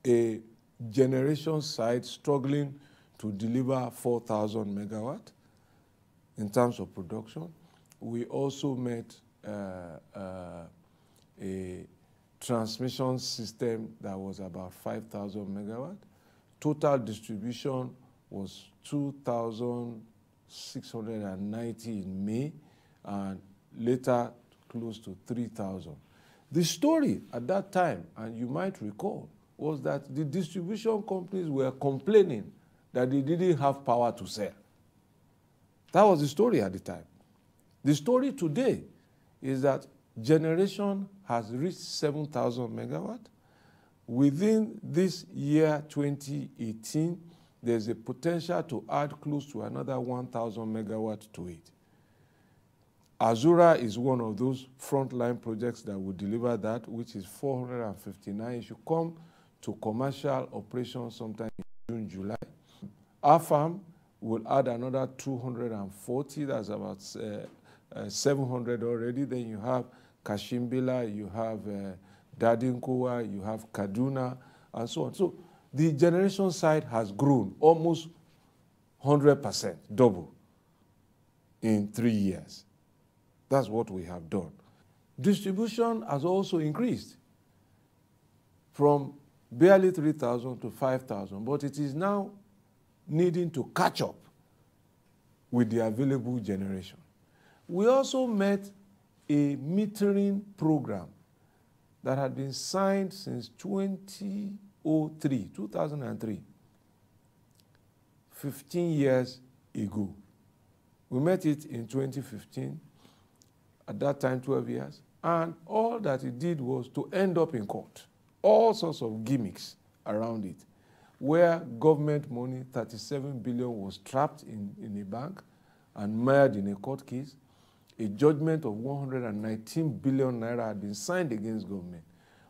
a generation site struggling to deliver 4,000 megawatt in terms of production. We also met a transmission system that was about 5,000 megawatt. Total distribution was 2,690 in May, and later close to 3,000. The story at that time, and you might recall, was that the distribution companies were complaining that they didn't have power to sell. That was the story at the time. The story today is that generation has reached 7,000 megawatt. Within this year, 2018, there's a potential to add close to another 1,000 megawatt to it. Azura is one of those frontline projects that will deliver that, which is 459. It should come to commercial operation sometime in June, July. AFAM will add another 240. That's about 700 already. Then you have Kashimbila, you have Dadinkowa, you have Kaduna, and so on. So the generation side has grown almost 100%, double, in 3 years. That's what we have done. Distribution has also increased from barely 3,000 to 5,000, but it is now needing to catch up with the available generation. We also met a metering program that had been signed since 2003, 15 years ago. We met it in 2015, at that time 12 years, and all that it did was to end up in court. All sorts of gimmicks around it, where government money, 37 billion, was trapped in a bank and mired in a court case. A judgment of 119 billion naira had been signed against government.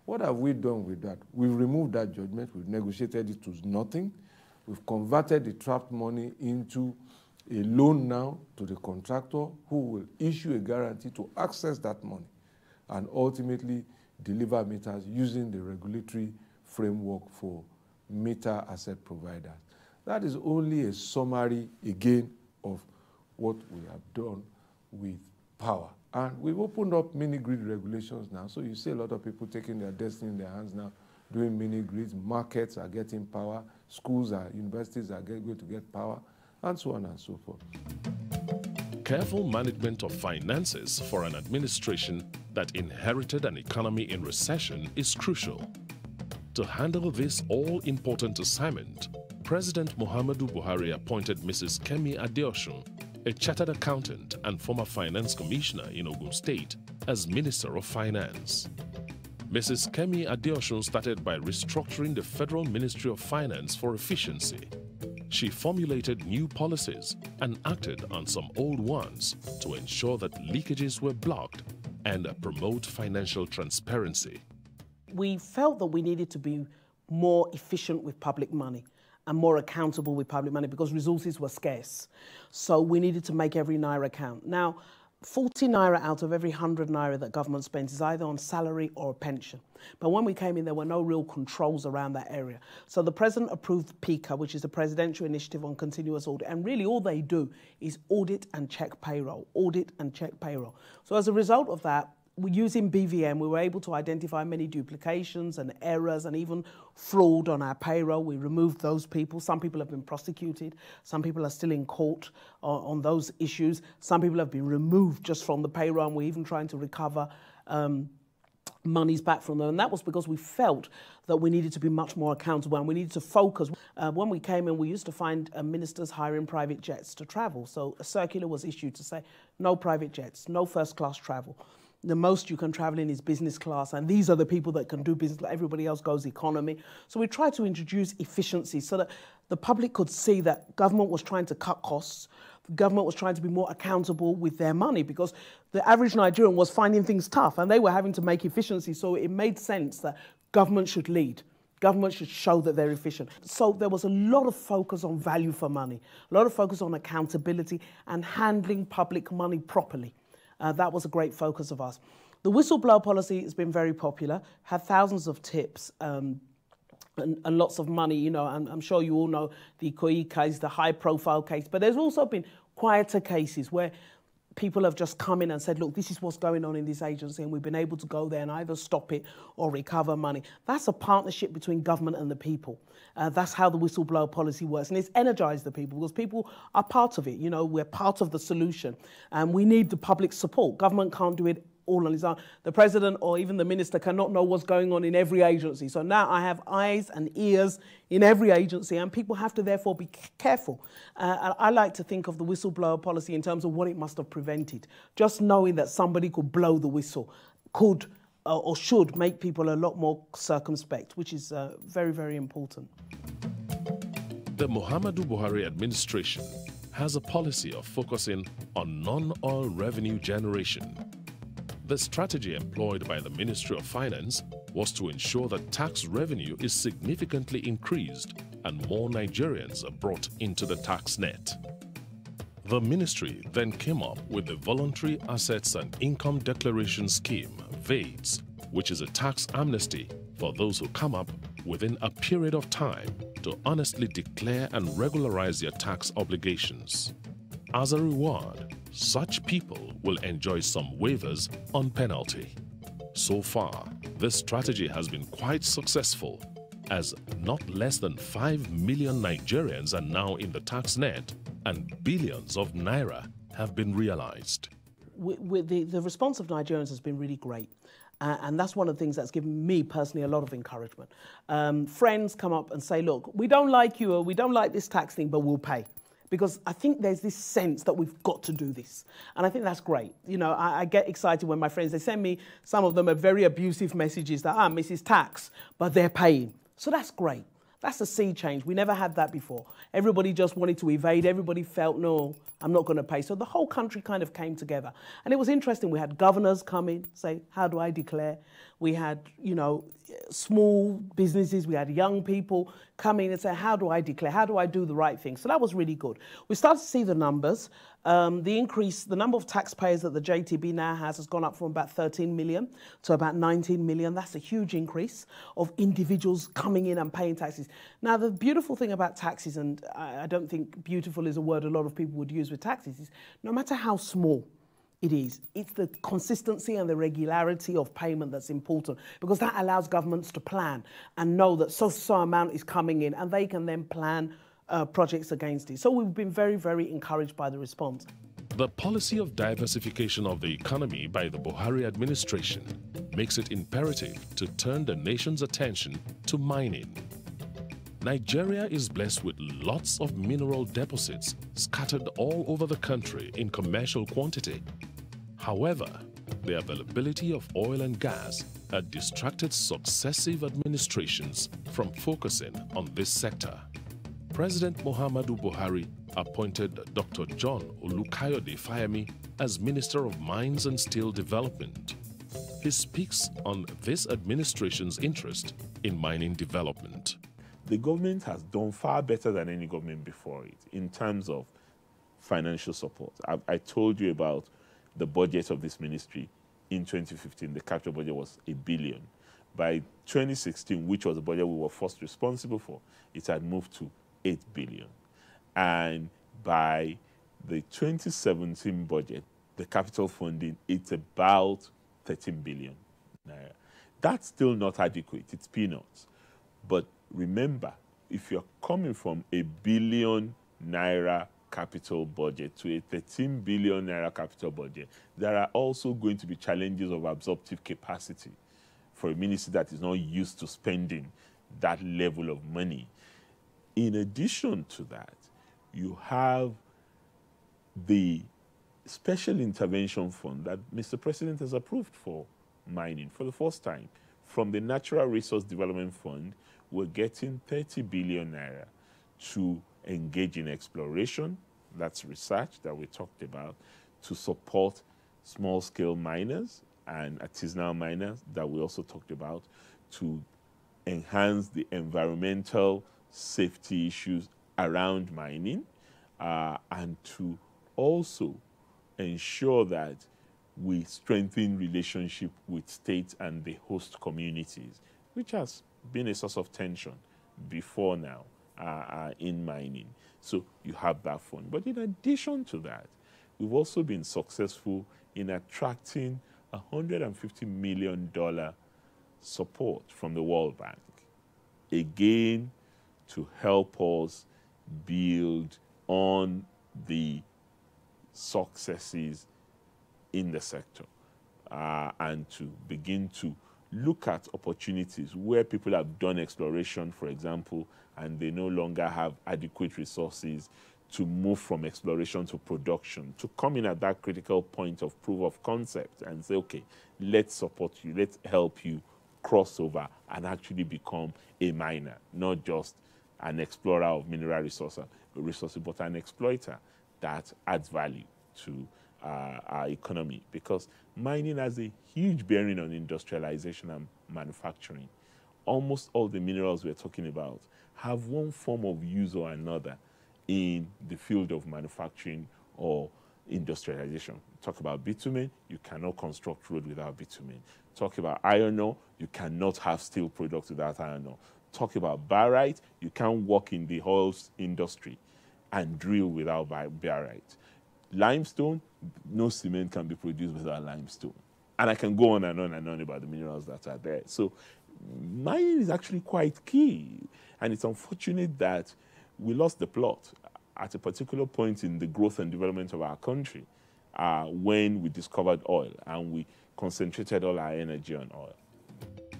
What have we done with that? We've removed that judgment. We've negotiated it to nothing. We've converted the trapped money into a loan now to the contractor, who will issue a guarantee to access that money and ultimately deliver meters using the regulatory framework for meter asset providers. That is only a summary, again, of what we have done with power. And we've opened up mini-grid regulations now. So you see a lot of people taking their destiny in their hands now, doing mini-grids. Markets are getting power. Schools and universities are going to get power, and so on and so forth. Careful management of finances for an administration that inherited an economy in recession is crucial. To handle this all-important assignment, President Muhammadu Buhari appointed Mrs. Kemi Adeosun, a chartered accountant and former finance commissioner in Ogun State, as Minister of Finance. Mrs. Kemi Adeosun started by restructuring the Federal Ministry of Finance for efficiency. She formulated new policies and acted on some old ones to ensure that leakages were blocked and promote financial transparency. We felt that we needed to be more efficient with public money and more accountable with public money because resources were scarce. So we needed to make every naira count. Now, 40 naira out of every 100 naira that government spends is either on salary or a pension. But when we came in, there were no real controls around that area. So the president approved PICA, which is the Presidential Initiative on Continuous Audit. And really all they do is audit and check payroll, audit and check payroll. So as a result of that, using BVM, we were able to identify many duplications and errors and even fraud on our payroll. We removed those people. Some people have been prosecuted. Some people are still in court on those issues. Some people have been removed just from the payroll, and we're even trying to recover monies back from them. And that was because we felt that we needed to be much more accountable and we needed to focus. When we came in, we used to find ministers hiring private jets to travel. So a circular was issued to say, no private jets, no first-class travel. The most you can travel in is business class, and these are the people that can do business. Everybody else goes economy. So we tried to introduce efficiency so that the public could see that government was trying to cut costs. The government was trying to be more accountable with their money, because the average Nigerian was finding things tough and they were having to make efficiency. So it made sense that government should lead. Government should show that they're efficient. So there was a lot of focus on value for money, a lot of focus on accountability and handling public money properly. That was a great focus of ours. The whistleblower policy has been very popular, had thousands of tips. and lots of money, you know, and I'm sure you all know the Ikoyi case, the high-profile case, but there's also been quieter cases where people have just come in and said, look, this is what's going on in this agency, and we've been able to go there and either stop it or recover money. That's a partnership between government and the people. That's how the whistleblower policy works, and it's energized the people because people are part of it. You know, we're part of the solution, and we need the public support. Government can't do it all on its own. The president or even the minister cannot know what's going on in every agency. So now I have eyes and ears in every agency, and people have to therefore be careful. I like to think of the whistleblower policy in terms of what it must have prevented. Just knowing that somebody could blow the whistle could or should make people a lot more circumspect, which is very, very important. The Muhammadu Buhari administration has a policy of focusing on non-oil revenue generation. The strategy employed by the Ministry of Finance was to ensure that tax revenue is significantly increased and more Nigerians are brought into the tax net. The ministry then came up with the Voluntary Assets and Income Declaration Scheme, VADES, which is a tax amnesty for those who come up within a period of time to honestly declare and regularize their tax obligations. As a reward, such people will enjoy some waivers on penalty. So far, this strategy has been quite successful, as not less than 5 million Nigerians are now in the tax net and billions of naira have been realized. The response of Nigerians has been really great. And that's one of the things that's given me personally a lot of encouragement. Friends come up and say, look, we don't like you or we don't like this tax thing, but we'll pay. Because I think there's this sense that we've got to do this. And I think that's great. You know, I get excited when my friends, they send me, some of them are very abusive messages that, Mrs. Tax, but they're paying. So that's great. That's a sea change. We never had that before. Everybody just wanted to evade. Everybody felt, no, I'm not going to pay. So the whole country kind of came together. And it was interesting. We had governors come in, say, how do I declare? We had, you know, small businesses. We had young people come in and say, how do I declare? How do I do the right thing? So that was really good. We started to see the numbers. The increase, the number of taxpayers that the JTB now has gone up from about 13 million to about 19 million. That's a huge increase of individuals coming in and paying taxes. Now, the beautiful thing about taxes, and I don't think beautiful is a word a lot of people would use with taxes, is no matter how small it is, it's the consistency and the regularity of payment that's important, because that allows governments to plan and know that so amount is coming in, and they can then plan projects against it. So we've been very, very encouraged by the response. The policy of diversification of the economy by the Buhari administration makes it imperative to turn the nation's attention to mining. Nigeria is blessed with lots of mineral deposits scattered all over the country in commercial quantity. However, the availability of oil and gas had distracted successive administrations from focusing on this sector. President Muhammadu Buhari appointed Dr. John Olukayode Fayemi as Minister of Mines and Steel Development. He speaks on this administration's interest in mining development. The government has done far better than any government before it in terms of financial support. I told you about the budget of this ministry. In 2015, the capital budget was $1 billion. By 2016, which was the budget we were first responsible for, it had moved to $8 billion. And by the 2017 budget, the capital funding, it's about 13 billion naira. That's still not adequate. It's peanuts. But remember, if you're coming from $1 billion naira capital budget to a 13 billion naira capital budget, there are also going to be challenges of absorptive capacity for a ministry that is not used to spending that level of money. In addition to that, you have the Special Intervention Fund that Mr. President has approved for mining for the first time. From the Natural Resource Development Fund, we're getting 30 billion naira to engage in exploration, that's research that we talked about, to support small-scale miners and artisanal miners that we also talked about, to enhance the environmental safety issues around mining, and to also ensure that we strengthen relationship with states and the host communities, which has been a source of tension before now in mining. So you have that fund. But in addition to that, we've also been successful in attracting $150 million support from the World Bank, again, to help us build on the successes in the sector and to begin to look at opportunities where people have done exploration, for example, and they no longer have adequate resources to move from exploration to production, to come in at that critical point of proof of concept and say, okay, let's support you, let's help you cross over and actually become a miner, not just an explorer of mineral resources, but an exploiter that adds value to our economy, because mining has a huge bearing on industrialization and manufacturing. Almost all the minerals we're talking about have one form of use or another in the field of manufacturing or industrialization. Talk about bitumen, you cannot construct road without bitumen. Talk about iron ore, you cannot have steel products without iron ore. Talk about barite, you can't work in the oil industry and drill without barite. Limestone, no cement can be produced without limestone. And I can go on and on and on about the minerals that are there. So mining is actually quite key. And it's unfortunate that we lost the plot at a particular point in the growth and development of our country when we discovered oil and we concentrated all our energy on oil.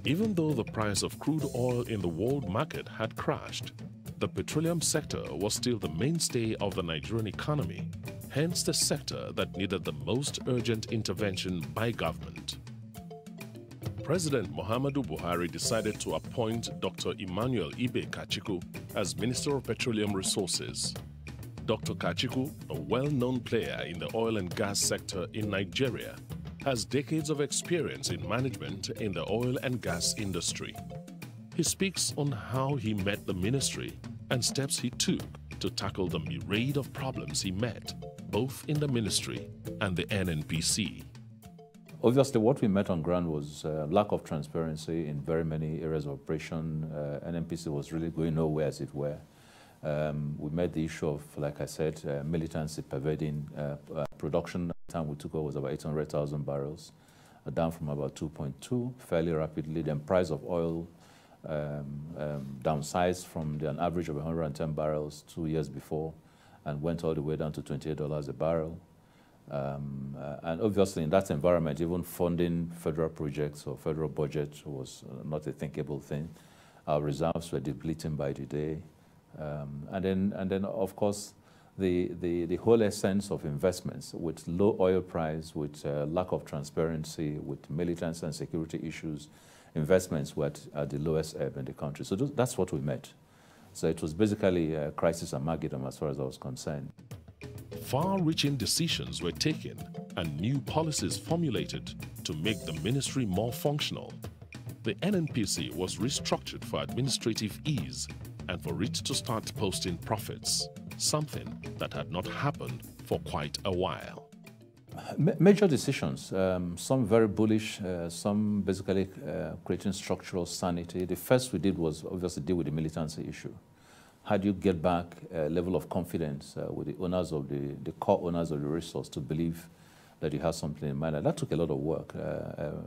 Even though the price of crude oil in the world market had crashed, the petroleum sector was still the mainstay of the Nigerian economy, hence the sector that needed the most urgent intervention by government. President Muhammadu Buhari decided to appoint Dr. Emmanuel Ibe Kachiku as Minister of Petroleum Resources. Dr. Kachiku, a well-known player in the oil and gas sector in Nigeria, has decades of experience in management in the oil and gas industry. He speaks on how he met the ministry and steps he took to tackle the myriad of problems he met, both in the ministry and the NNPC. Obviously, what we met on ground was lack of transparency in very many areas of operation. NNPC was really going nowhere, as it were. We met the issue of, like I said, militancy pervading production. At the time we took over was about 800,000 barrels, down from about 2.2 fairly rapidly. Then price of oil downsized from an average of 110 barrels 2 years before and went all the way down to $28 a barrel. And obviously in that environment, even funding federal projects or federal budget was not a thinkable thing. Our reserves were depleting by the day. And then of course, the whole essence of investments with low oil price, with lack of transparency, with militancy and security issues, investments were at the lowest ebb in the country. So that's what we met. So it was basically a crisis amalgam as far as I was concerned. Far-reaching decisions were taken and new policies formulated to make the ministry more functional. The NNPC was restructured for administrative ease and for it to start posting profits, something that had not happened for quite a while. Major decisions, some very bullish, some basically creating structural sanity. The first we did was obviously deal with the militancy issue. How do you get back a level of confidence with the owners of the core owners of the resource to believe that you have something in mind? And that took a lot of work,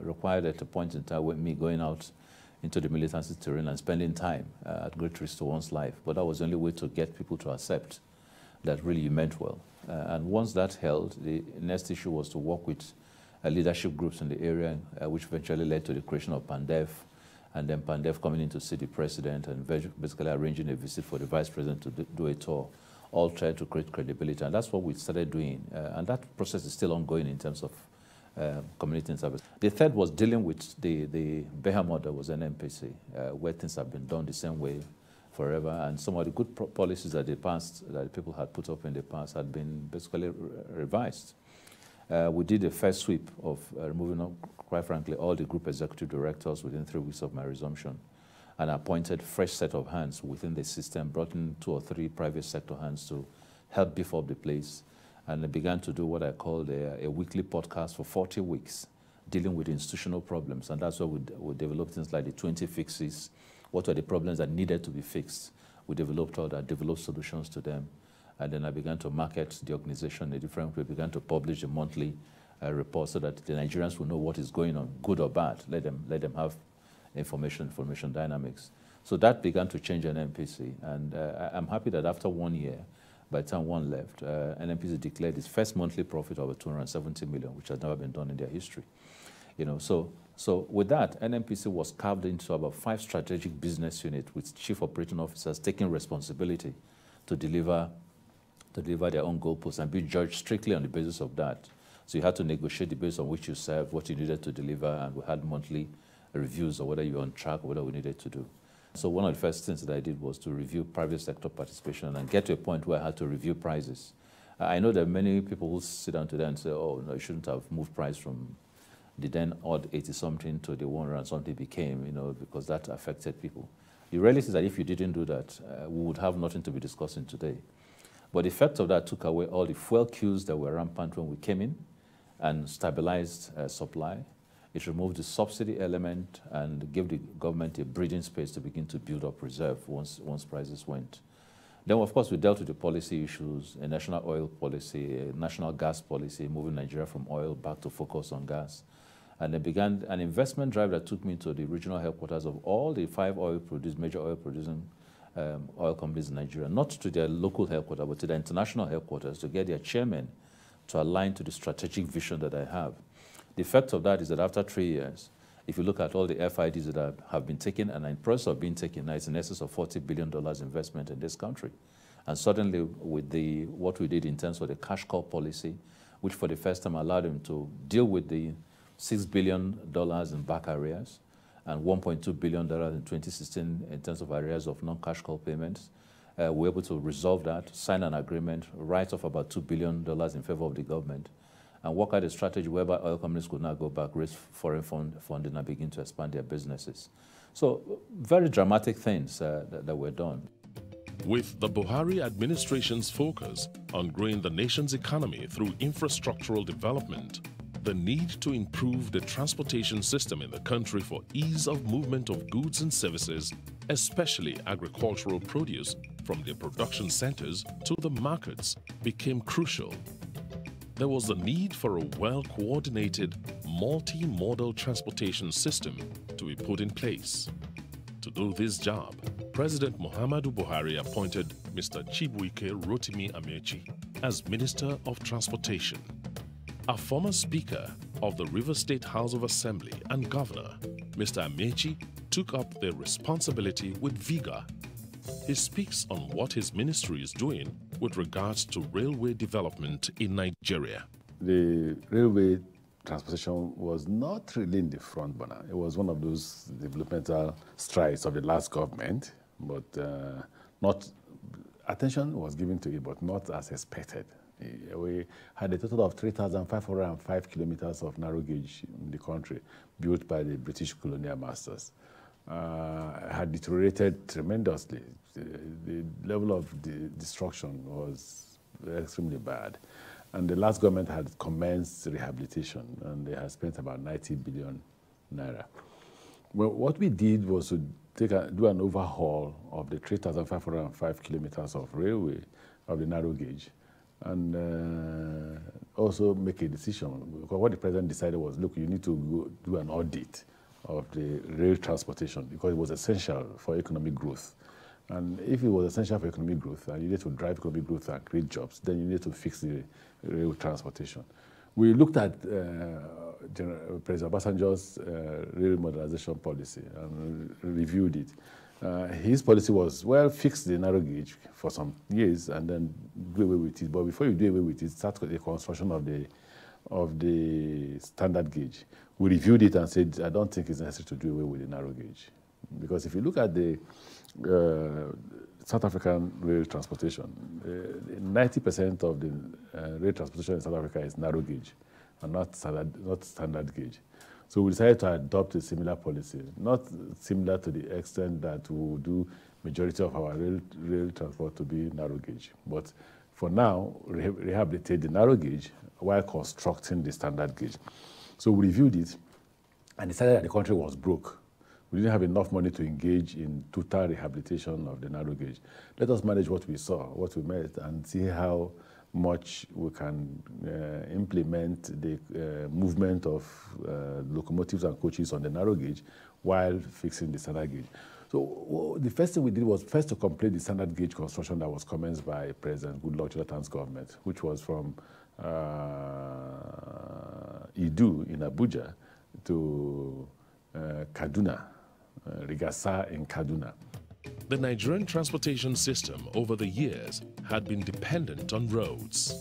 required at a point in time with me going out into the militancy terrain and spending time at great risk to one's life. But that was the only way to get people to accept that really you meant well. And once that held, the next issue was to work with leadership groups in the area, which eventually led to the creation of PANDEF, and then PANDEF coming in to see the president and basically arranging a visit for the vice president to do a tour, all trying to create credibility. And that's what we started doing. And that process is still ongoing in terms of community service. The third was dealing with the behemoth that was NNPC, where things have been done the same way forever, and some of the good policies that that people had put up in the past had been basically revised. We did a first sweep of removing, quite frankly, all the group executive directors within 3 weeks of my resumption, and appointed fresh set of hands within the system, brought in 2 or 3 private sector hands to help beef up the place, and I began to do what I called a weekly podcast for 40 weeks, dealing with institutional problems, and that's where we developed things like the 20 fixes. what were the problems that needed to be fixed. We developed all that, developed solutions to them. And then I began to market the organization in a different way, began to publish a monthly report so that the Nigerians will know what is going on, good or bad. Let them have information dynamics. So that began to change NNPC. And I'm happy that after 1 year, by the time one left, NNPC declared its first monthly profit of 270 million, which has never been done in their history. You know, so with that, NNPC was carved into about 5 strategic business units with chief operating officers taking responsibility to deliver their own goalposts and be judged strictly on the basis of that. So you had to negotiate the basis on which you served, what you needed to deliver, and we had monthly reviews of whether you were on track or whether we needed to do. So one of the first things that I did was to review private sector participation and get to a point where I had to review prices. I know that many people will sit down today and say, oh, no, you shouldn't have moved price from the then odd 80-something to the 100-something became, you know, because that affected people. The reality is that if you didn't do that, we would have nothing to be discussing today. But the effect of that took away all the fuel queues that were rampant when we came in and stabilized supply. It removed the subsidy element and gave the government a breathing space to begin to build up reserve once prices went. Then, of course, we dealt with the policy issues, a national oil policy, a national gas policy, moving Nigeria from oil back to focus on gas. And then began an investment drive that took me to the regional headquarters of all the 5 major oil-producing oil companies in Nigeria, not to their local headquarters, but to their international headquarters to get their chairmen to align to the strategic vision that I have. The effect of that is that after 3 years, if you look at all the FIDs that have been taken and in process of being taken, now it's in excess of $40 billion investment in this country. And suddenly, with what we did in terms of the cash call policy, which for the first time allowed them to deal with the $6 billion in back arrears and $1.2 billion in 2016 in terms of arrears of non-cash call payments, we were able to resolve that, sign an agreement, write off about $2 billion in favor of the government, and work out a strategy whereby oil companies could now go back, raise foreign funding, and begin to expand their businesses. So very dramatic things that were done. With the Buhari administration's focus on growing the nation's economy through infrastructural development, the need to improve the transportation system in the country for ease of movement of goods and services, especially agricultural produce, from their production centers to the markets, became crucial. There was a need for a well-coordinated, multi-modal transportation system to be put in place. To do this job, President Muhammadu Buhari appointed Mr. Chibuike Rotimi Amechi as Minister of Transportation. A former Speaker of the Rivers State House of Assembly and Governor, Mr. Amechi took up the responsibility with vigor. He speaks on what his ministry is doing with regards to railway development in Nigeria. The railway transportation was not really in the front burner. It was one of those developmental strides of the last government, but not attention was given to it, but not as expected. We had a total of 3,505 kilometers of narrow gauge in the country, built by the British colonial masters. Had deteriorated tremendously. The level of destruction was extremely bad. And the last government had commenced rehabilitation, and they had spent about 90 billion naira. Well, what we did was to do an overhaul of the 3,505 kilometers of railway, of the narrow gauge, and also make a decision. Because what the president decided was, look, you need to go do an audit of the rail transportation because it was essential for economic growth. And if it was essential for economic growth and you need to drive economic growth and create jobs, then you need to fix the rail transportation. We looked at President Obasanjo's rail modernization policy and reviewed it. His policy was, well, fix the narrow gauge for some years and then do away with it. But before you do away with it, start with the construction of the standard gauge. We reviewed it and said, I don't think it's necessary to do away with the narrow gauge. Because if you look at the South African rail transportation, 90% of the rail transportation in South Africa is narrow gauge and not standard gauge. So we decided to adopt a similar policy, not similar to the extent that we will do majority of our rail transport to be narrow gauge. But for now, rehabilitate the narrow gauge while constructing the standard gauge. So we reviewed it and decided that the country was broke. We didn't have enough money to engage in total rehabilitation of the narrow gauge. Let us manage what we saw, what we met, and see how much we can implement the movement of locomotives and coaches on the narrow gauge while fixing the standard gauge. So the first thing we did was first to complete the standard gauge construction that was commenced by President Goodluck Jonathan's government, which was from Idu in Abuja to Kaduna, Rigasa in Kaduna. The Nigerian transportation system over the years had been dependent on roads.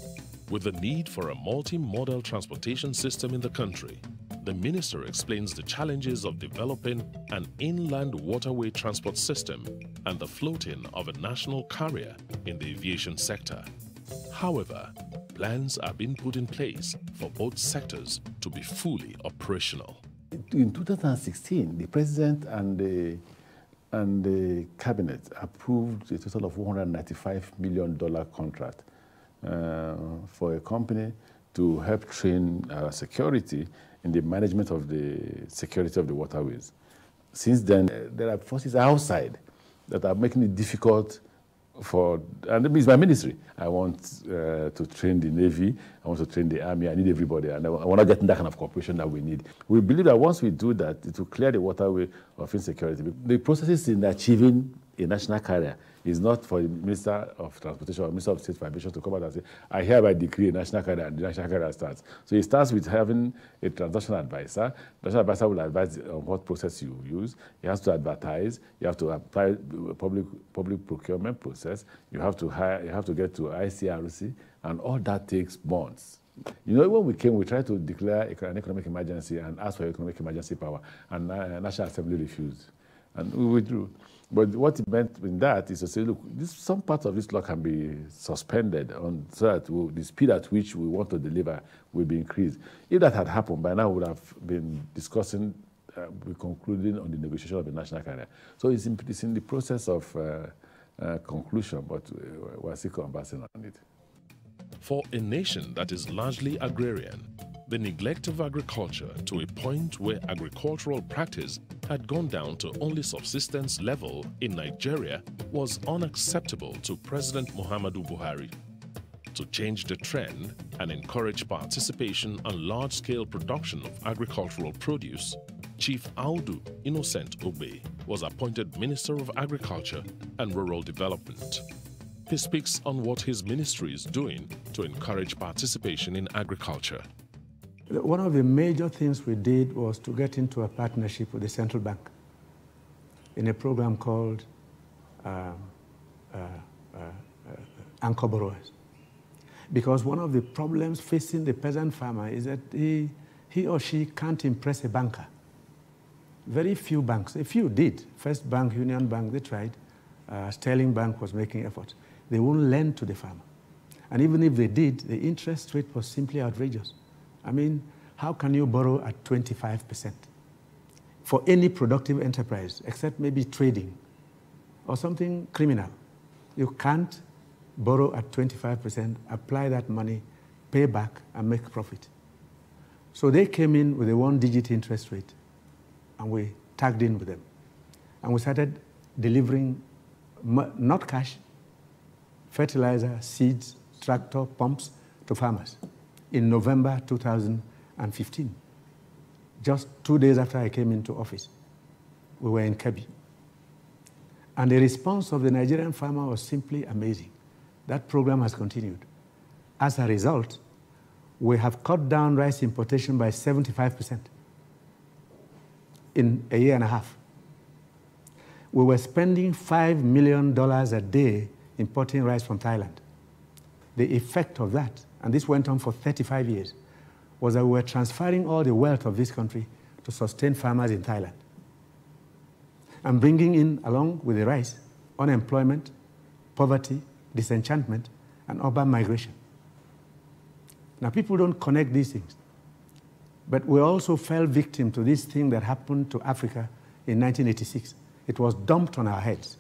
With the need for a multi-modal transportation system in the country, the minister explains the challenges of developing an inland waterway transport system and the floating of a national carrier in the aviation sector. However, plans are being put in place for both sectors to be fully operational. In 2016, the president and the cabinet approved a total of $195 million contract for a company to help train security in the management of the security of the waterways. Since then, there are forces outside that are making it difficult for, and it's my ministry. I want to train the Navy, I want to train the Army, I need everybody, and we're not getting that kind of cooperation that we need. We believe that once we do that, it will clear the waterway of insecurity. The processes in achieving a national carrier is not for the Minister of Transportation or Minister of State for Aviation to come out and say, I hereby decree a national carrier, and the national carrier starts. So it starts with having a transaction advisor. The national advisor will advise on what process you use. You have to advertise. You have to apply public procurement process. You have to hire. You have to get to ICRC, and all that takes months. You know, when we came, we tried to declare an economic emergency and ask for economic emergency power, and National Assembly refused, and we withdrew. But what it meant in that is to say, look, some parts of this law can be suspended so that the speed at which we want to deliver will be increased. If that had happened, by now we would have been discussing, concluding on the negotiation of the national carrier. So it's in the process of conclusion, but we're still conversing on it. For a nation that is largely agrarian, the neglect of agriculture to a point where agricultural practice had gone down to only subsistence level in Nigeria was unacceptable to President Muhammadu Buhari. To change the trend and encourage participation and large-scale production of agricultural produce, Chief Audu Innocent Obe was appointed Minister of Agriculture and Rural Development. He speaks on what his ministry is doing to encourage participation in agriculture. One of the major things we did was to get into a partnership with the central bank in a program called Anchor Borrowers. Because one of the problems facing the peasant farmer is that he or she can't impress a banker. Very few banks, a few did. First Bank, Union Bank, they tried. Sterling Bank was making efforts. They won't lend to the farmer. And even if they did, the interest rate was simply outrageous. I mean, how can you borrow at 25% for any productive enterprise, except maybe trading or something criminal? You can't borrow at 25%, apply that money, pay back, and make profit. So they came in with a one-digit interest rate, and we tagged in with them. And we started delivering, not cash, fertilizer, seeds, tractor, pumps to farmers in November 2015. Just 2 days after I came into office, we were in Kebbi. And the response of the Nigerian farmer was simply amazing. That program has continued. As a result, we have cut down rice importation by 75% in a year and a half. We were spending $5 million a day importing rice from Thailand. The effect of that, and this went on for 35 years, was that we were transferring all the wealth of this country to sustain farmers in Thailand and bringing in, along with the rice, unemployment, poverty, disenchantment, and urban migration. Now, people don't connect these things, but we also fell victim to this thing that happened to Africa in 1986. It was dumped on our heads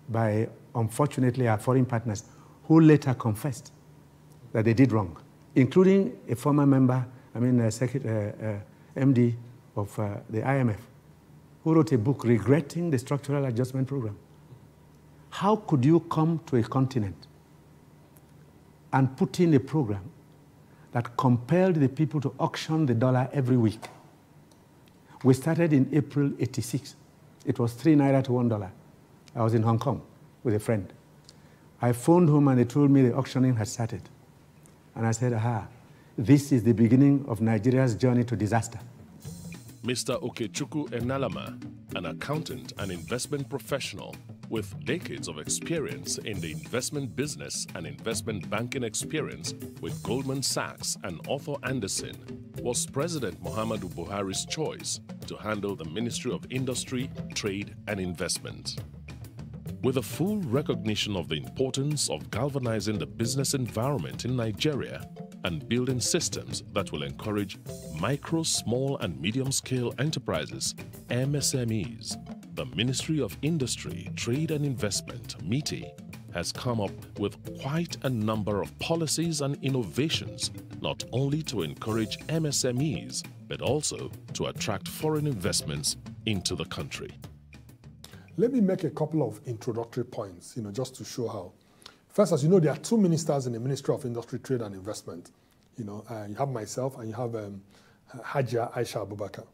by, unfortunately, our foreign partners, who later confessed that they did wrong, including a former member, MD of the IMF. who wrote a book regretting the structural adjustment program. How could you come to a continent and put in a program that compelled the people to auction the dollar every week? We started in April '86. It was 3 naira to $1. I was in Hong Kong with a friend. I phoned home and they told me the auctioning had started. And I said, aha, this is the beginning of Nigeria's journey to disaster. Mr. Okechukwu Enalama, an accountant and investment professional with decades of experience in the investment business and investment banking experience with Goldman Sachs and Arthur Andersen, was President Muhammadu Buhari's choice to handle the Ministry of Industry, Trade and Investment. With a full recognition of the importance of galvanizing the business environment in Nigeria and building systems that will encourage micro, small and medium-scale enterprises, MSMEs, the Ministry of Industry, Trade and Investment, MITI, has come up with quite a number of policies and innovations, not only to encourage MSMEs, but also to attract foreign investments into the country. Let me make a couple of introductory points, just to show how. First, as you know, there are 2 ministers in the Ministry of Industry, Trade and Investment. You have myself and you have Hajia Aisha Abubakar.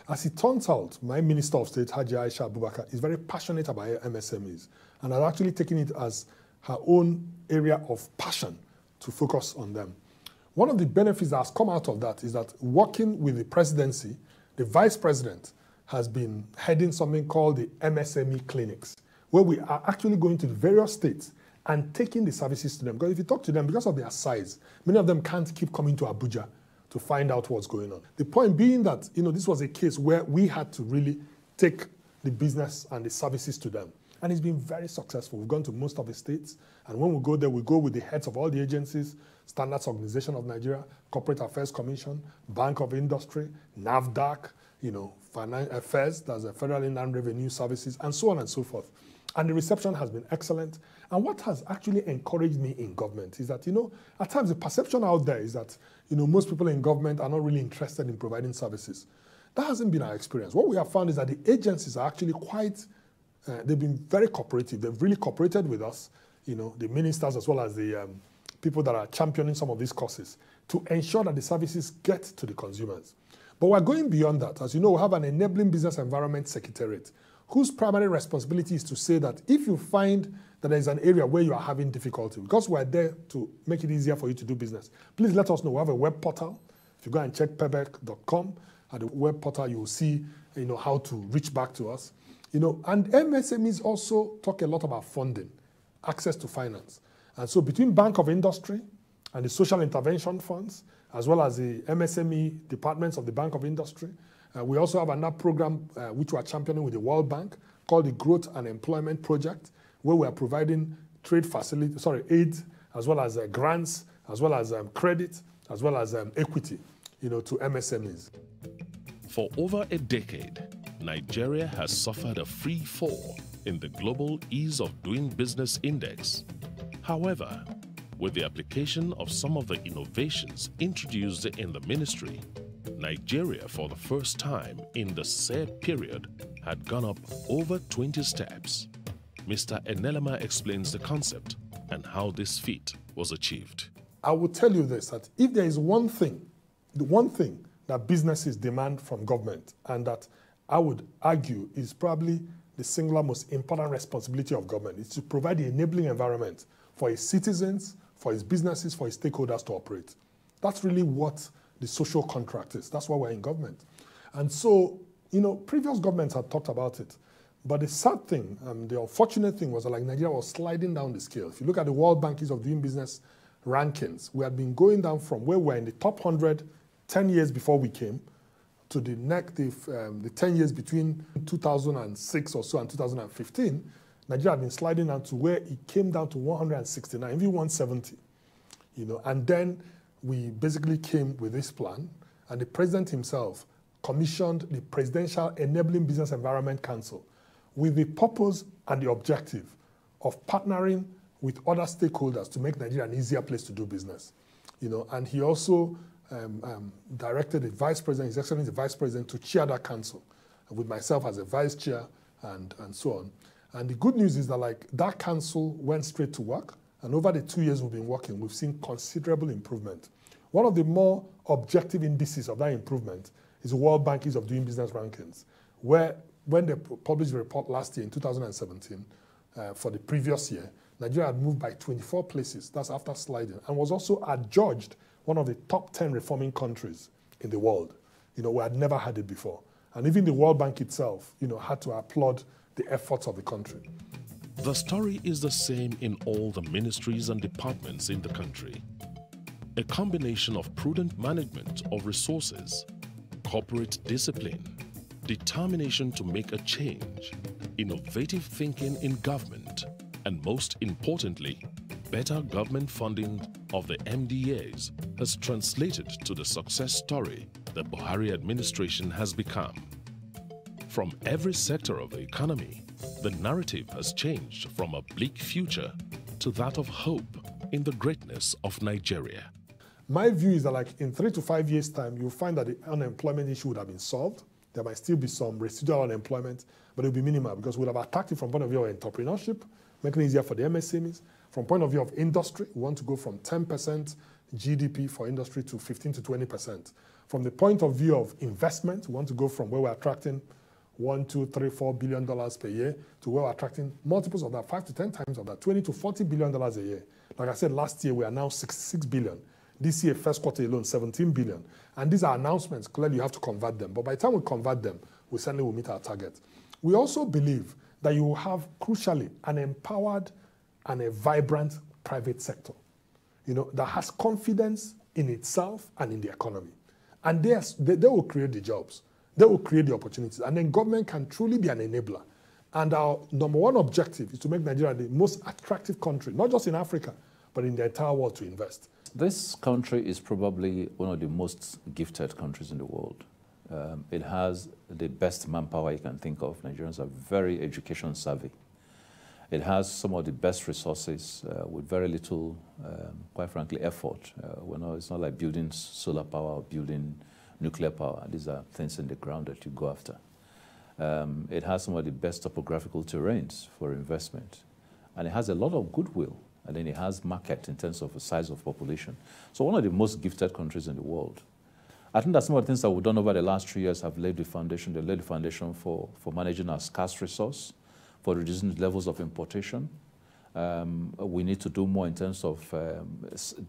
As it turns out, my Minister of State, Hajia Aisha Abubakar, is very passionate about MSMEs and has actually taken it as her own area of passion to focus on them. One of the benefits that has come out of that is that working with the presidency, the vice president has been heading something called the MSME clinics, where we are actually going to the various states and taking the services to them. Because if you talk to them, because of their size, many of them can't keep coming to Abuja to find out what's going on. The point being that, this was a case where we had to really take the business and the services to them. And it's been very successful. We've gone to most of the states, and when we go there, we go with the heads of all the agencies, Standards Organization of Nigeria, Corporate Affairs Commission, Bank of Industry, NAFDAC, Financial Affairs, that's the Federal Inland Revenue Services, and so on and so forth. And the reception has been excellent. And what has actually encouraged me in government is that, at times the perception out there is that, most people in government are not really interested in providing services. That hasn't been our experience. What we have found is that the agencies are actually quite, they've been very cooperative. They've really cooperated with us, the ministers as well as the people that are championing some of these causes to ensure that the services get to the consumers. But we're going beyond that. As you know, we have an Enabling Business Environment Secretariat, whose primary responsibility is to say that if you find that there is an area where you are having difficulty, because we're there to make it easier for you to do business, please let us know. We have a web portal. If you go and check pebec.com, at the web portal, you will see how to reach back to us. And MSMEs also talk a lot about funding, access to finance. And so between Bank of Industry and the social intervention funds, as well as the MSME departments of the Bank of Industry, we also have another program which we are championing with the World Bank called the Growth and Employment Project, where we are providing aid, as well as grants, as well as credit, as well as equity, to MSMEs. For over a decade, Nigeria has suffered a free fall in the Global Ease of Doing Business Index. However, with the application of some of the innovations introduced in the ministry, Nigeria, for the first time in the said period, had gone up over 20 steps. Mr. Enelama explains the concept and how this feat was achieved. I will tell you this, that if there is one thing, the one thing that businesses demand from government, and that I would argue is probably the singular most important responsibility of government, is to provide the enabling environment for its citizens, for its businesses, for its stakeholders to operate. That's really what the social contract is. That's why we're in government. And so, previous governments had talked about it. But the sad thing, the unfortunate thing was that Nigeria was sliding down the scale. If you look at the World Bank Ease of Doing Business rankings, we had been going down from where we were in the top 100 10 years before we came to the 10 years between 2006 or so and 2015. Nigeria had been sliding down to where it came down to 169, even 170. And then we basically came with this plan, and the president himself commissioned the Presidential Enabling Business Environment Council with the purpose and the objective of partnering with other stakeholders to make Nigeria an easier place to do business. And he also directed the Vice President, His Excellency the Vice President, to chair that council. with myself as a vice chair and so on. And the good news is that like that council went straight to work, and over the 2 years we've been working, we've seen considerable improvement. One of the more objective indices of that improvement is the World Bank Ease of Doing Business rankings, where when they published the report last year in 2017, for the previous year, Nigeria had moved by 24 places, that's after sliding, and was also adjudged one of the top 10 reforming countries in the world. You know, we had never had it before. And even the World Bank itself, you know, had to applaud the efforts of the country. The story is the same in all the ministries and departments in the country. A combination of prudent management of resources, corporate discipline, determination to make a change, innovative thinking in government, and most importantly, better government funding of the MDAs has translated to the success story the Buhari administration has become. From every sector of the economy, the narrative has changed from a bleak future to that of hope in the greatness of Nigeria. My view is that like in 3 to 5 years' time, you'll find that the unemployment issue would have been solved. There might still be some residual unemployment, but it will be minimal because we'll have attacked it from point of view of entrepreneurship, making it easier for the MSMEs. From point of view of industry, we want to go from 10% GDP for industry to 15 to 20%. From the point of view of investment, we want to go from where we're attracting $1, $2, $3, $4 billion per year to where we're attracting multiples of that, 5 to 10 times of that, $20 to $40 billion a year. Like I said, last year we are now 66 billion. This year, first quarter alone, 17 billion. And these are announcements. Clearly, you have to convert them. But by the time we convert them, we certainly will meet our target. We also believe that you will have, crucially, an empowered and a vibrant private sector, you know, that has confidence in itself and in the economy. And they will create the jobs. They will create the opportunities. And then government can truly be an enabler. And our number one objective is to make Nigeria the most attractive country, not just in Africa, but in the entire world to invest. This country is probably one of the most gifted countries in the world. It has the best manpower you can think of. Nigerians are very education savvy. It has some of the best resources with very little, quite frankly, effort. It's not like building solar power or building nuclear power. These are things in the ground that you go after. It has some of the best topographical terrains for investment. And it has a lot of goodwill. And then it has market in terms of the size of population. So one of the most gifted countries in the world. I think that some of the things that we've done over the last 3 years have laid the foundation. They laid the foundation for managing our scarce resource, for reducing the levels of importation. We need to do more in terms of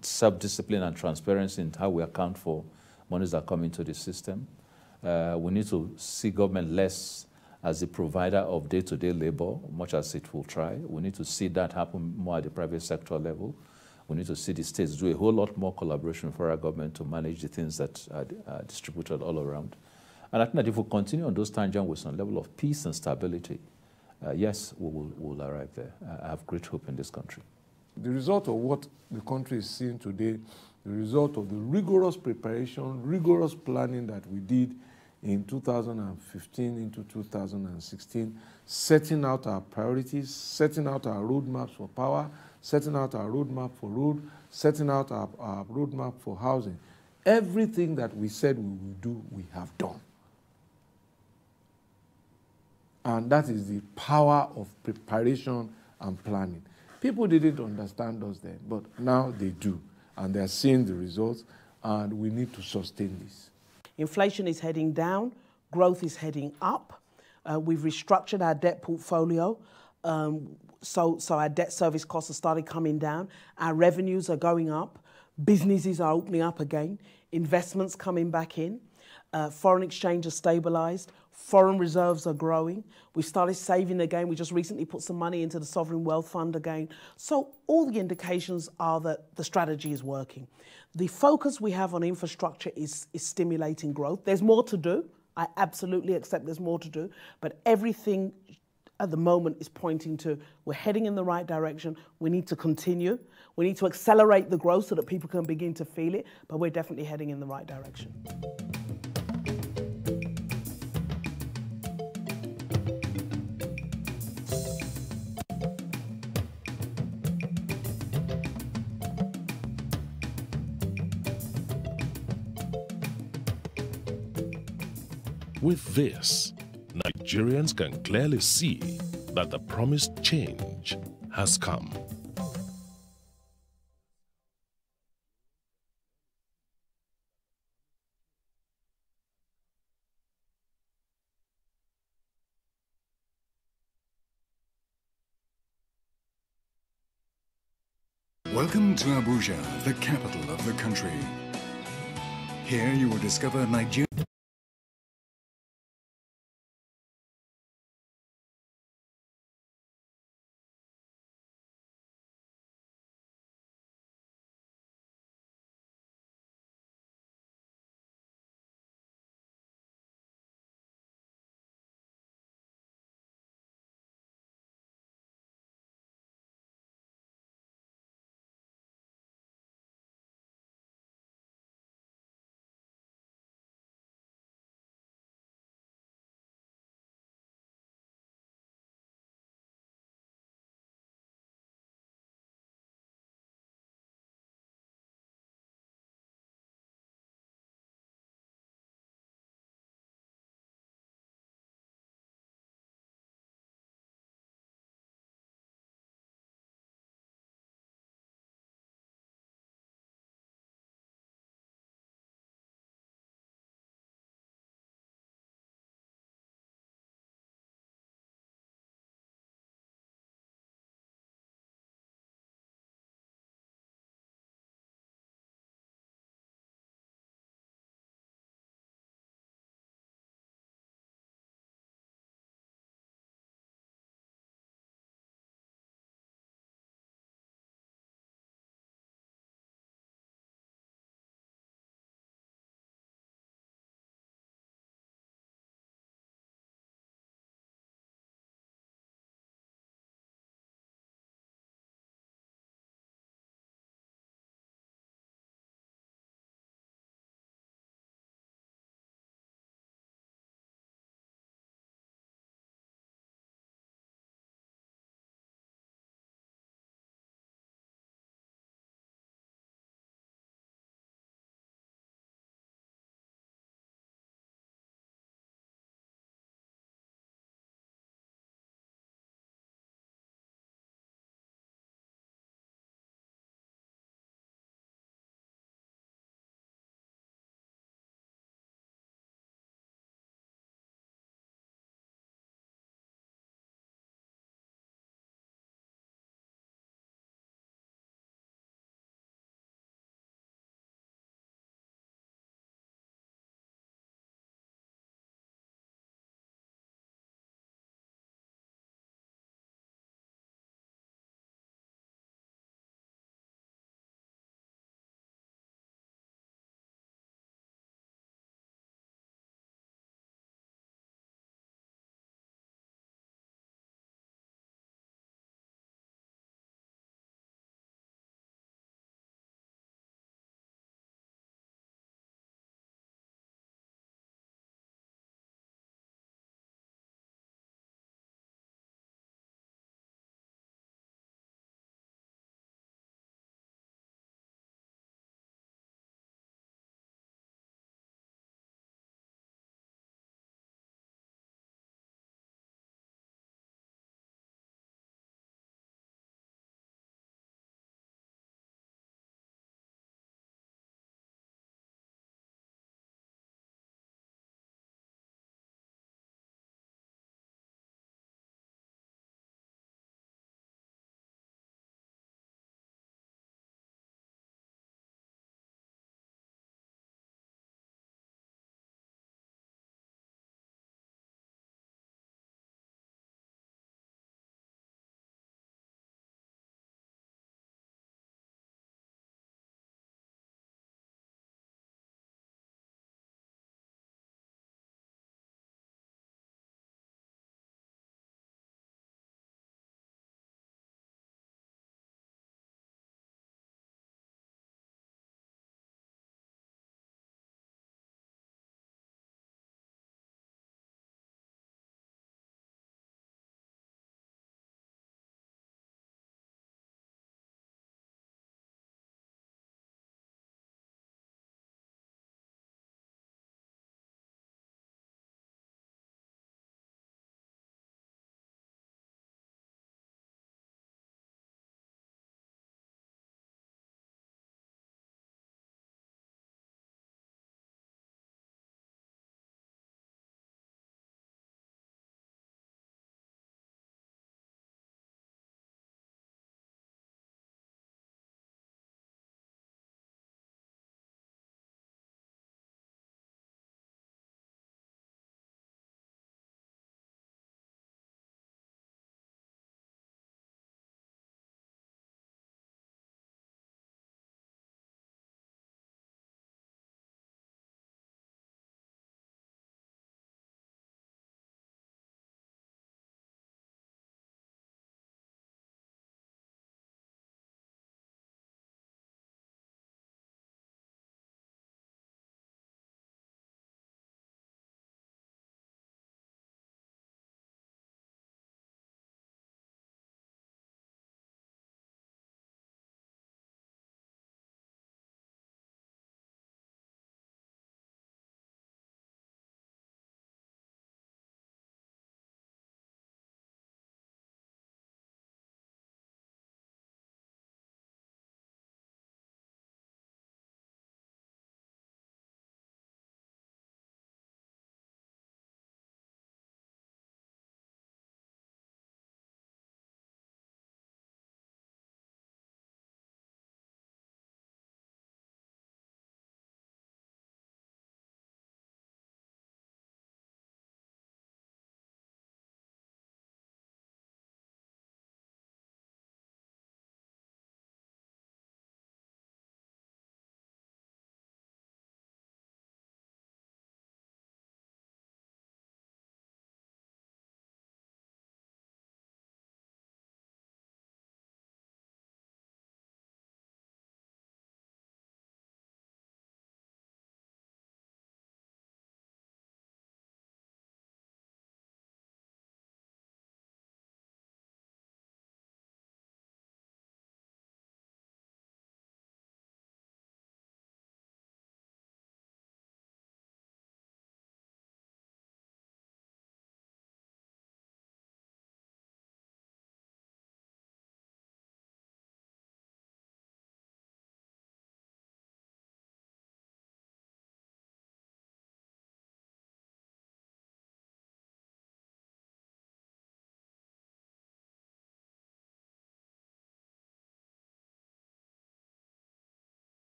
self-discipline and transparency in how we account for monies that come into the system. We need to see government less as a provider of day-to-day labor, much as it will try. We need to see that happen more at the private sector level. We need to see the states do a whole lot more collaboration for our government to manage the things that are distributed all around. And I think that if we continue on those tangents with some level of peace and stability, yes, we'll arrive there. I have great hope in this country. The result of what the country is seeing today, the result of the rigorous preparation, rigorous planning that we did in 2015 into 2016, setting out our priorities, setting out our roadmaps for power, setting out our roadmap for road, setting out our roadmap for housing. Everything that we said we will do, we have done. And that is the power of preparation and planning. People didn't understand us then, but now they do. And they're seeing the results, and we need to sustain this. Inflation is heading down, growth is heading up. We've restructured our debt portfolio, so our debt service costs have started coming down. Our revenues are going up. Businesses are opening up again. Investments coming back in. Foreign exchange has stabilized. Foreign reserves are growing. We started saving again. We just recently put some money into the Sovereign Wealth Fund again. So all the indications are that the strategy is working. The focus we have on infrastructure is stimulating growth. There's more to do. I absolutely accept there's more to do. But everything at the moment is pointing to we're heading in the right direction. We need to continue. We need to accelerate the growth so that people can begin to feel it. But we're definitely heading in the right direction. With this, Nigerians can clearly see that the promised change has come. Welcome to Abuja, the capital of the country. Here you will discover Nigeria.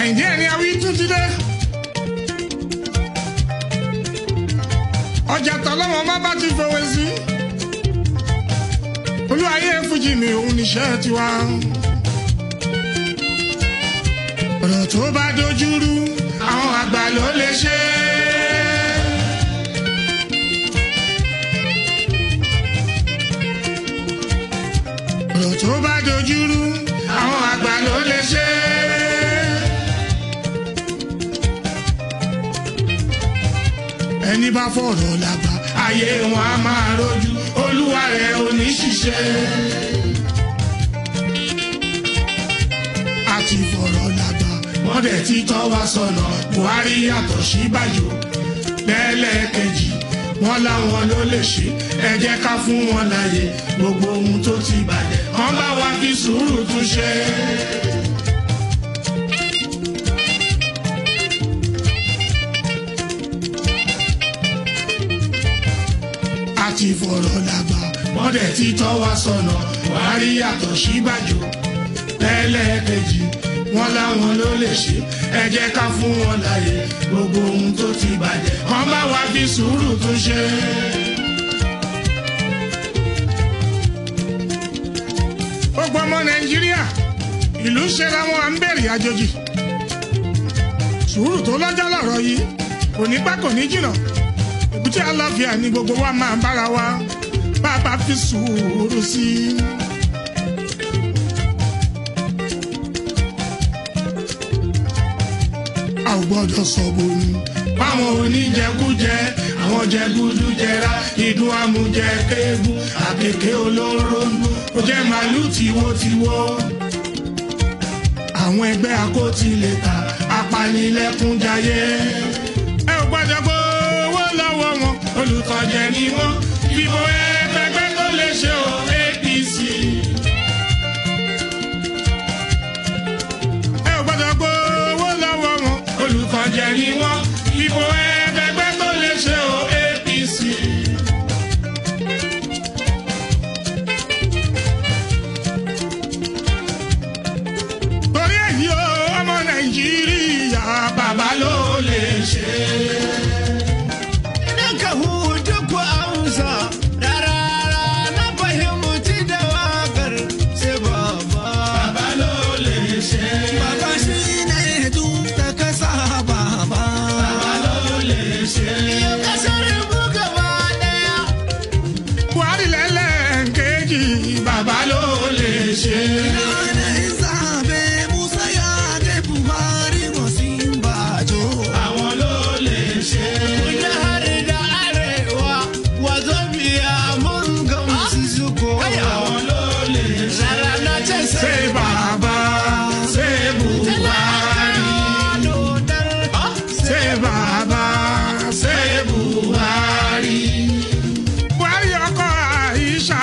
àyìndí ẹni awí tún ti dé. ọjà tọ́lọ́mọ bá ti fowó sí. olúwayé fújì mi òun níṣẹ́ tiwa. ọ̀rọ̀ tó bá dojúrú àwọn àgbà ló lè ṣe. ọ̀rọ̀ tó bá dojúrú àwọn àgbà ló lè ṣe. ẹni bá fọ̀rọ̀ làgbà ayé wọn á máa rojú olúwa rẹ̀ ò ní ṣiṣẹ́. àti fọ̀rọ̀ làgbà wọ́n dẹ̀ ti tọ́ wa sọ̀nà Buhari yàtọ̀ sí Bájò lẹ́lẹ́kejì wọ́n láwọn ló lè ṣe ẹ jẹ́ ká fún wọn láyè gbogbo ohun tó ti bàjẹ́ wọ́n bá wa fi sùúrù tún ṣe. àti fọ̀rọ̀ làgbà wọ́n dẹ̀ ti tọ́ wa sọ̀nà Buhari yàtọ̀ sí Bájò lẹ́lẹ́kejì wọ́n láwọn ló lè ṣe ẹ jẹ́ ká fún wọn láyè gbogbo ohun tó ti bàjẹ́ wọ́n bá wa fi sùúrù tún ṣe. gbogbo ọmọ Nàìjíríà ìlú ṣe làwọn à ń bèrè àjòjì sùúrù tó lọ́jọ́ lọ́rọ̀ yìí kò ní pẹ́ kò ní jìnnà èbúté àlàáfíà ni gbogbo wa máa bára wa bá a bá fi sùúrù sí i. a ò gbọ́dọ̀ sọ̀bù ni báwọn oníjẹkújẹ àwọn jẹgúdújẹrá ìdún amújẹ kéégún àkèké olóńróńdó ó jẹ́ màálù tiwotiwo. àwọn ẹgbẹ́ akótilẹ̀ta apanilẹ́kúnjayé ẹ ò gbọ́dọ̀ gbowó lọ́wọ́ wọn olùkọ́jẹ ni wọ́n fìbò ẹgbẹ́gbẹ́ tó lè ṣe o APC. ẹ ò gbọ́dọ̀ gbowó lọ́wọ́ wọn olùkọ́jẹ ni wọ́n fìbò ẹgbẹ́gbẹ́ tó lè ṣe o APC. torí èyí o ọmọ Nàìjíríà bàbá ló lè ṣe. Buhari lẹ́lẹ́kejì bàbá ló lè ṣe. àwọn ló lè ṣe. àwọn ló lè ṣe. ṣé bàbá ṣé Buhari ṣé bàbá ṣé Buhari. Buhari ọkọ Aisha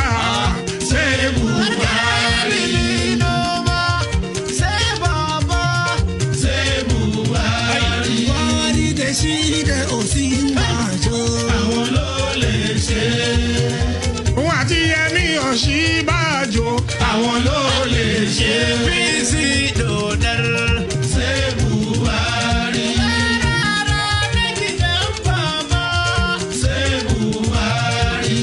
ṣé Buhari. ṣé bàbá ṣé Buhari. àwọn ló lè ṣe. òun àti Yẹmí Ọ̀ṣínbàjò àwọn ló lè ṣe. bísí dòdàr ṣé Buhari. ṣé Buhari.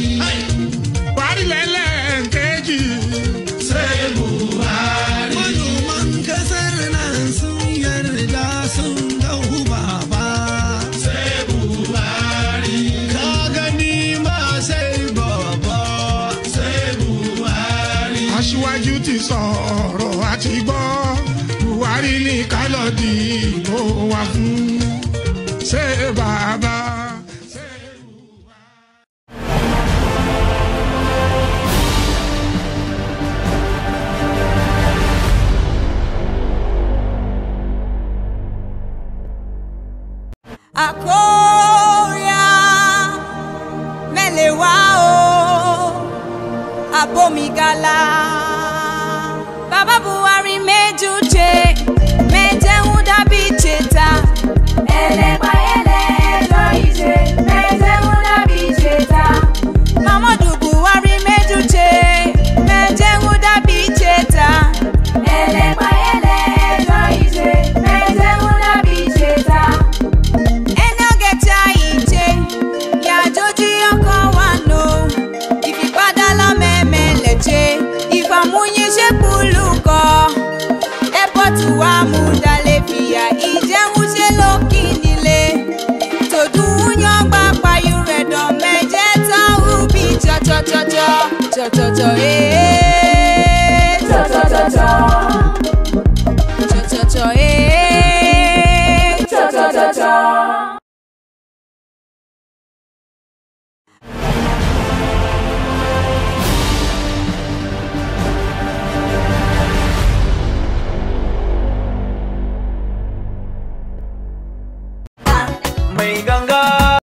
Buhari lẹ́lẹ́kejì ṣé Buhari. ṣé Buhari. ṣé Buhari. aṣíwájú ti sọ̀rọ̀ àti gbọ́ Buhari ní kálọ̀dì ìbò wa fún ṣé bàbá. Akoya melewa o abomigala Baba Buhari mejuje mejehuda bicheta elepa ele loije mejehuda bicheta Muhammadu Buhari mejuje mejehuda bicheta elepa ele loije mejehuda cho, eh. Cho, cho, cho, cho. Cho, cho, cho, eh. Cho, cho, cho, cho. Mai ganga